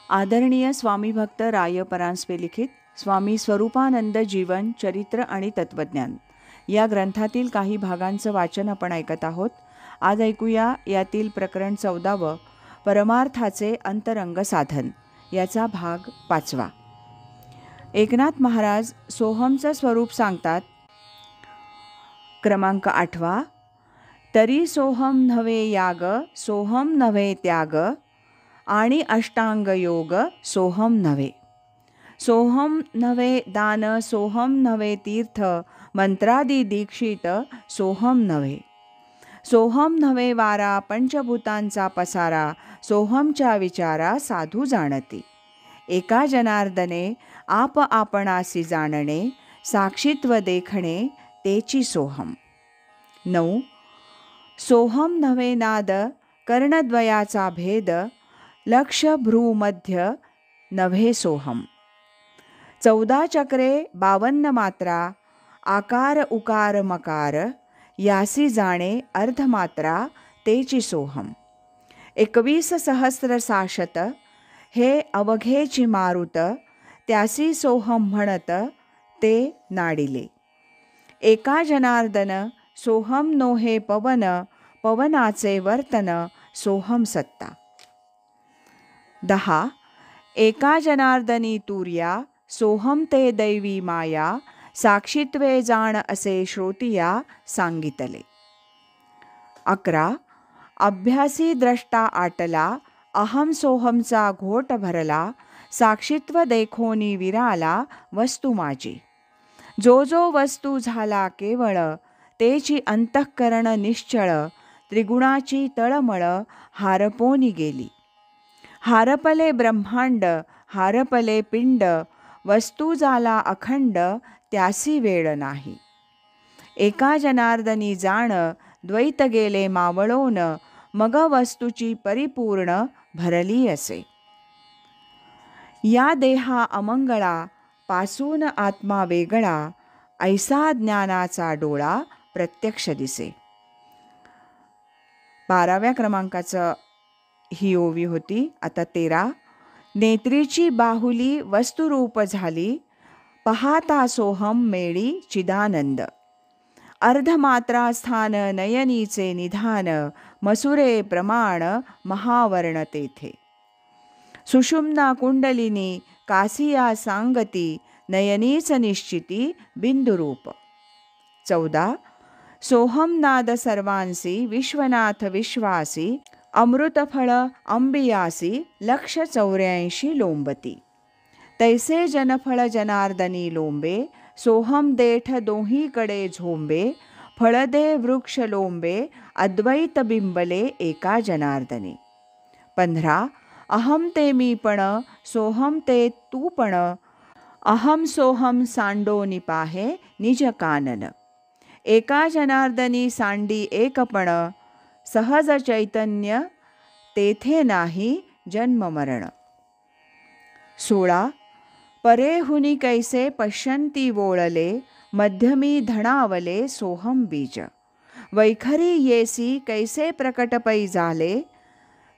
आदरणीय स्वामी भक्त राय परांजपे लिखित स्वामी स्वरूपानंद जीवन चरित्र आणि तत्वज्ञान या ग्रंथातील काही भागांचं वाचन आपण ऐकत आहोत. आज ऐकूया यातील प्रकरण 14 परमार्थाचे अंतरंग साधन याचा भाग 5. एकनाथ महाराज सोहमचं स्वरूप सांगतात. क्रमांक 8. तरी सोहम नव्हे याग, सोहम नव्हे त्याग, आणि अष्टांग योग सोहम नव्हे. सोहम नव्हे दान, सोहम नव्हे तीर्थ, मंत्रादी दीक्षित सोहम नव्हे. सोहम नव्हे वारा, पंचभूतांचा पसारा, सोहमच्या विचारा साधू जाणती. एका जनार्दने आप आपणासी जाणणे, साक्षीत्व देखणे तेची सोहम. 9. सोहम नव्हे नाद, कर्णद्वयाचा भेद, लक्ष भ्रू मध्य नव्हे सोहम. 14 चक्रे 52 मात्रा, आकार उकार मकार, यासी जाणे अर्धमात्रा तेची सोहम. 21 सहस्र साशत, हे अवघेची मारुत, त्यासी सोहम म्हणत ते नाडिले. एका जनार्दन सोहम नोहे पवन, पवनाचे वर्तन सोहम सत्ता. 10. एका जनार्दनी तुर्या, सोहम ते दैवी माया, साक्षीत्वे जाण असे श्रोतिया सांगितले. 11. अभ्यासी द्रष्टा आटला, अहम सोहमचा घोट भरला, साक्षीत्व देखोनी विराला वस्तू माझी. जो जो वस्तू झाला केवळ, तेची अंतःकरण निश्चळ, त्रिगुणाची तळमळ हारपोनी गेली. हारपले ब्रह्मांड, हारपले पिंड, वस्तू झाला अखंड, त्यासी वेळ नाही. एका जनार्दनी जाण, द्वैत गेले मावळोन, मग वस्तूची परिपूर्ण भरली असे. या देहा अमंगळा, पासून आत्मा वेगळा, ऐसा ज्ञानाचा डोळा प्रत्यक्ष दिसे. 12व्या क्रमांकाचं ही ओवी होती. आता 13. नेत्रीची बाहुली वस्तुरूप झाली, पाहता सोहम मेळी चिदानंद. अर्धमात्रा स्थान नयनीचे निधान, मसुरे प्रमाण महावर्ण तेथे. सुषुम्ना कुंडलिनी कासिया सांगती, नयनीच निश्चिती बिंदुरूप. 14. सोहम नाद सर्वांसी, विश्वनाथ विश्वासी, अमृतफळ अंबियासी, लक्ष 84 लोंबती. तैसे जनफळ जनार्दनी लोंबे, सोहम देठ दोहीकडे झोंबे, फळदे वृक्ष लोंबे, अद्वैत बिंबले एका जनार्दनी. 15. अहम ते मी पण, सोहम ते तू पण, अहम सोहम सांडो निपाहे निज कानन. एका जनार्दनी सांडी एकपण, सहज चैतन्य तेथे नाही जन्म मरण. 16. परेहुनी कैसे पश्यंती वोळले, मध्यमी धणावले सोहम बीज. वैखरी येसी कैसे प्रकट पै झाले,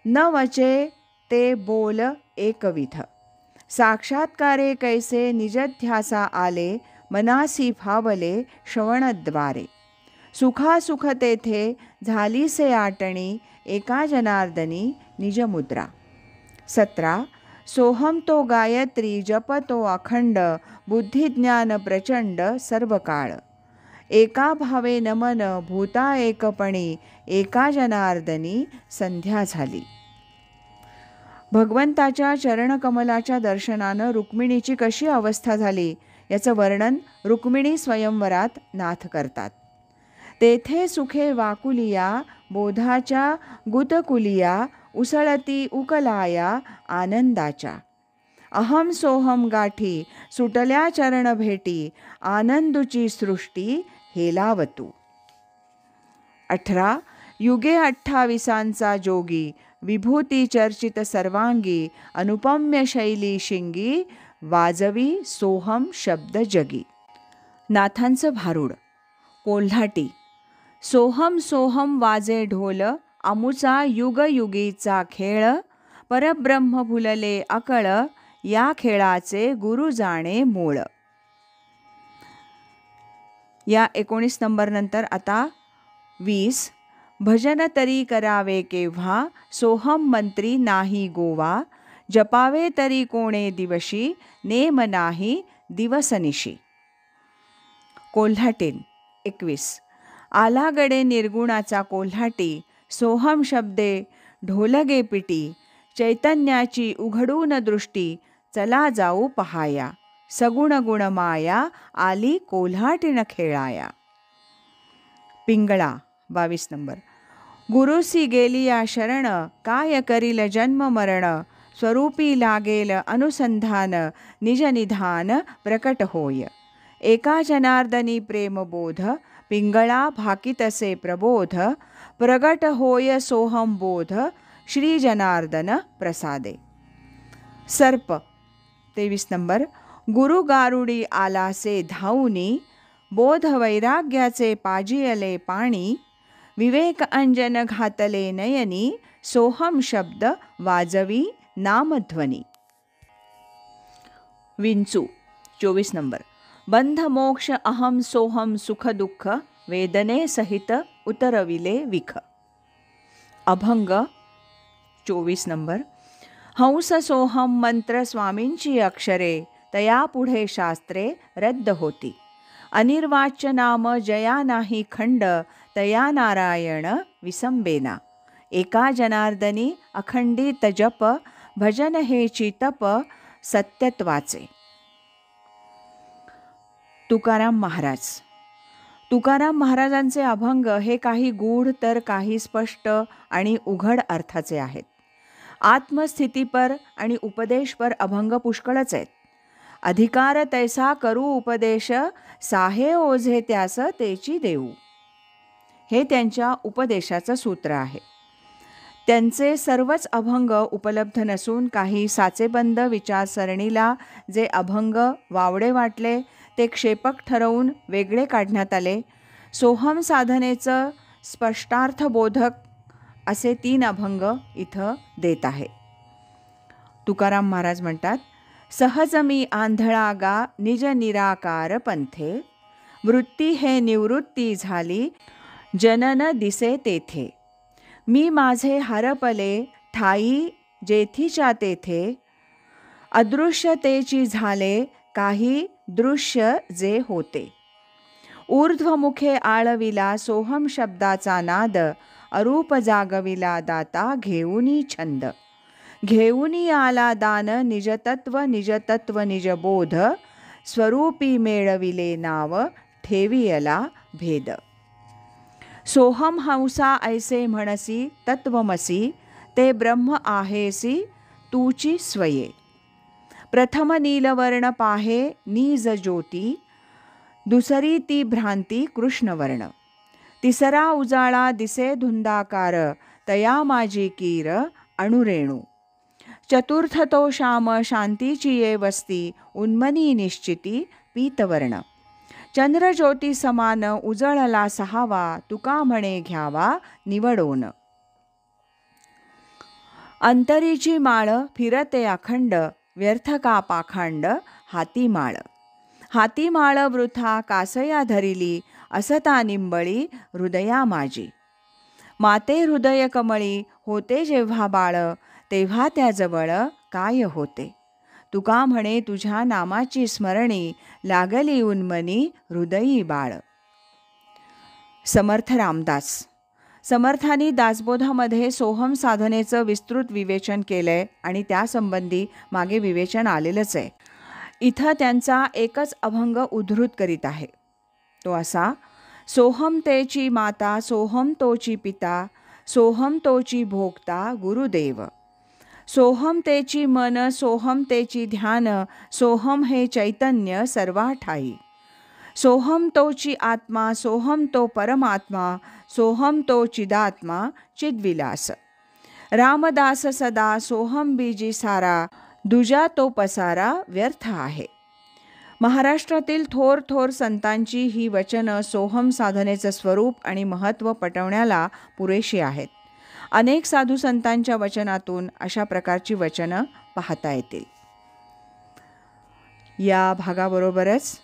न वचे ते बोल एकविध. साक्षात्कारे कैसे निजध्यासा आले, मनासी फावले श्रवणद्वारे. सुखासुख तेथे झालीसे आटणी, एका जनार्दनी निजमुद्रा. 17. सोहम तो गायत्री जप तो अखंड, बुद्धिज्ञान प्रचंड सर्व काळ. एका भावे नमन भूता एकपणी, एका जनार्दनी संध्या झाली. भगवंताच्या चरणकमलाच्या दर्शनानं रुक्मिणीची कशी अवस्था झाली याचं वर्णन रुक्मिणी स्वयंवरात नाथ करतात. तेथे सुखे वाकुलिया, बोधाच्या गुतकुलिया, उसळती उकलाया आनंदाच्या. अहम सोहम गाठी, सुटल्या चरण भेटी, आनंदुची सृष्टी हेलावतू. 18. युगे 28 जोगी, विभूती चर्चित सर्वांगी, अनुपम्य शैली शिंगी, वाजवी सोहम शब्द जगी. नाथांचं भारूड. कोल्हाटी. सोहम सोहम वाजे ढोल, अमुचा युगयुगीचा खेळ, परब्रह्म भुलले अकळ, या खेळाचे गुरु जाणे मूळ. या 19 नंबर नंतर आता 20. भजन तरी करावे केव्हा, सोहम मंत्री नाही गोवा, जपावे तरी कोणे दिवशी, नेम नाही दिवसनिशी. कोल्हाटीन 21. आला गडे निर्गुणाचा कोल्हाटी, सोहम शब्दे ढोलगे पिटी, चैतन्याची उघडून दृष्टी, चला जाऊ पहाया, सगुण गुण माया, आली कोल्हाटीन खेळाया. पिंगळा 22 नंबर. गुरुसी गेलिया शरण, काय करील जन्म मरण, स्वरूपी लागेल अनुसंधान, निज निधान प्रकट होय. एका जनार्दनी प्रेमबोध, पिंगळा भाकितसे प्रबोध, प्रगट होय सोहम बोध, श्री जनार्दन प्रसादे. सर्प 23 नंबर. गुरु गारुडी आलासे धावुनी, बोध वैराग्याचे पाजियले पाणी, विवेक अंजन घातले नयनी, सोहम शब्द वाजवी नामध्वनी. विंचू 24 नंबर. बंध मोक्ष अहम सोहम सुख दुःख, वेदने सहित उतरविले विख. अभंग 24 नंबर. हंस सोहम मंत्र स्वामींची अक्षरे, तया पुढे शास्त्रे रद्द होती. अनिर्वाच्य नाम जया नाही खंड, तया नारायण विसंबेना. एका जनार्दनी अखंडित जप, भजन हे चितप सत्यत्वाचे. तुकाराम महाराज. तुकाराम महाराजांचे अभंग हे काही गूढ तर काही स्पष्ट आणि उघड अर्थाचे आहेत. आत्मस्थितीपर आणि उपदेशपर अभंग पुष्कळच आहेत. अधिकार तैसा करू उपदेश, साहे ओझे त्यास तेची देऊ, हे त्यांच्या उपदेशाचं सूत्र आहे. त्यांचे सर्वच अभंग उपलब्ध नसून काही साचेबंद विचारसरणीला जे अभंग वावडे वाटले ते क्षेपक ठरवून वेगळे काढण्यात आले. सोहम साधनेचं स्पष्टार्थबोधक असे 3 अभंग इथं देत आहे. तुकाराम महाराज म्हणतात, सहज मी आंधळा गा निज निराकार पंथे, वृत्ती हे निवृत्ती झाली जनन दिसे तेथे. मी माझे हरपले ठाई जेथीच्या तेथे, अदृश्यतेची झाले काही दृश्य जे होते. ऊर्ध्वमुखे आळविला सोहम शब्दाचा नाद, अरूप जागविला दाता घेऊनी छंद. घेऊनी आला दान निजतत्व निजतत्व निजबोध, स्वरूपी मेळविले नाव ठेवियला भेद. सोहम हंसा ऐसे म्हणसी तत्वमसी, ते ब्रह्म आहेसी तूची स्वये. प्रथम नीलवर्ण पाहे नीज ज्योती, दुसरी ती भ्रांती कृष्णवर्ण. तिसरा उजाळा दिसे धुंदाकार, तया माझी कीर अणुरेणू. चतुर्थ तो श्याम शांतीची ये वस्ती, उन्मनी निश्चिती पीतवर्ण. चंद्रज्योती समान उजळला सहावा, तुका म्हणे घ्यावा निवडोन. अंतरीची माळ फिरते अखंड, व्यर्थ का पाखांड हाती माळ. हाती माळ वृथा कासया धरिली, असता निंबळी हृदया माझी. माते हृदय कमळी होते जेव्हा बाळ, तेव्हा त्याजवळ काय होते. तुका म्हणे तुझ्या नामाची स्मरणी, लागली उन्मनी हृदयी बाळ. समर्थ रामदास. समर्थांनी दासबोधामध्ये सोहम साधनेचं विस्तृत विवेचन केलंय आणि त्यासंबंधी मागे विवेचन आलेलंच आहे. इथं त्यांचा एकच अभंग उद्धृत करीत आहे. तो असा, सोहम तेची माता सोहम तोची पिता, सोहम तोची भोगता गुरुदेव. सोहम तेची मन सोहम तेची ध्यान, सोहम हे चैतन्य सर्वा ठाई. सोहम तोची आत्मा सोहम तो परमात्मा, सोहम तो चिदात्मा चिद्विलास. रामदास सदा सोहम बीजी सारा, दुजा तो पसारा व्यर्थ आहे. महाराष्ट्रातील थोर थोर संतांची ही वचनं सोहम साधनेचं स्वरूप आणि महत्त्व पटवण्याला पुरेशी आहेत. अनेक साधू संतांच्या वचनातून अशा प्रकारची वचनं पाहता येतील. या भागाबरोबरच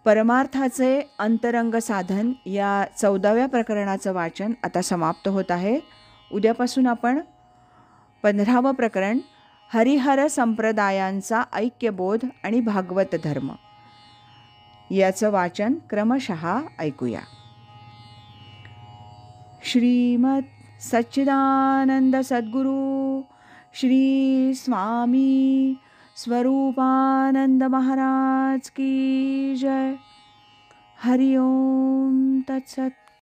परमार्थाचे अंतरंग साधन या 14व्या प्रकरणाचं वाचन आता समाप्त होत आहे. उद्यापासून आपण 15वं प्रकरण हरिहर संप्रदायांचा ऐक्यबोध आणि भागवत धर्म याचं वाचन क्रमशः ऐकूया. श्रीमद सच्चिदानंद सद्गुरु श्री स्वामी स्वरूपानंद महाराज की जय. हरि ओम तत्सत.